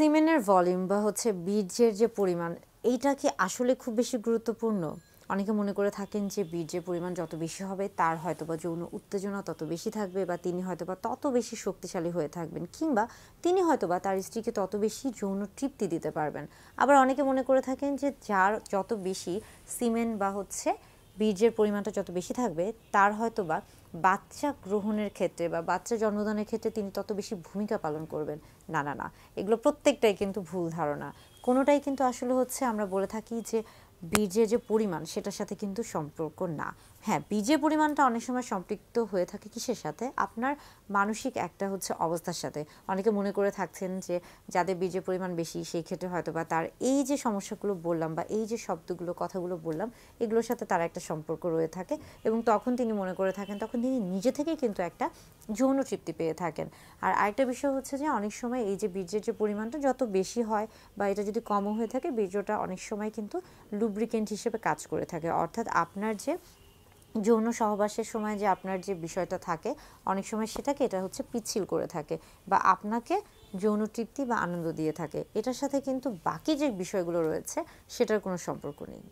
সিমেনের volume বা বীর্যের যে পরিমাণ, এইটা কি আসলে খুব বেশি গুরুত্বপূর্ণ? অনেকে মনে করে থাকেন যে বীর্যের পরিমাণ যত বেশি হবে তার হয়তোবা যৌন উত্তেজনা তত বেশি থাকবে, বা তিনি হয়তোবা তত বেশি শক্তিশালী হয়ে থাকবেন, কিংবা তিনি হয়তোবা তার স্ত্রীকে তত বেশি যৌন তৃপ্তি দিতে পারবেন। আবার অনেকে মনে করে থাকেন যে যার যত বেশি সিমেন বা বীর্যের পরিমাণটা যত বেশি থাকবে তার হয়তোবা বাচ্চা গ্রহণের ক্ষেত্রে বা বাচ্চা জন্মদানের ক্ষেত্রে তিনি তত বেশি ভূমিকা পালন করবেন। না না না, এগুলো প্রত্যেকটাই কিন্তু ভুল ধারণা। কোনোটাই কিন্তু আসলে আমরা বলে থাকি যে বীর্যের যে পরিমাণ সেটার সাথে কিন্তু সম্পর্ক না। হ্যাঁ, বীর্যের পরিমাণটা অনেক সময় সম্পৃক্ত হয়ে থাকে কিসের সাথে? আপনার মানসিক একটা অবস্থার সাথে। অনেকে মনে করে থাকছেন যে যাদের বীর্যের পরিমাণ বেশি সেই ক্ষেত্রে হয়তো বা তার এই যে সমস্যাগুলো বললাম বা এই যে শব্দগুলো কথাগুলো বললাম এগুলোর সাথে তার একটা সম্পর্ক রয়ে থাকে, এবং তখন তিনি মনে করে থাকেন, তখন তিনি নিজে থেকেই কিন্তু একটা যৌন তৃপ্তি পেয়ে থাকেন। আর আরেকটা বিষয় যে অনেক সময় এই যে বীর্যের যে পরিমাণটা যত বেশি হয় বা এটা যদি কমও হয়ে থাকে, বীর্যটা অনেক সময় কিন্তু লুব্রিকেন্ট হিসেবে কাজ করে থাকে। অর্থাৎ আপনার যে যৌন সহবাসের সময় যে আপনার যে বিষয়টা থাকে, অনেক সময় সেটাকে এটা পিচ্ছিল করে থাকে বা আপনাকে যৌন তৃপ্তি বা আনন্দ দিয়ে থাকে। এটার সাথে কিন্তু বাকি যে বিষয়গুলো রয়েছে সেটার কোনো সম্পর্ক নেই।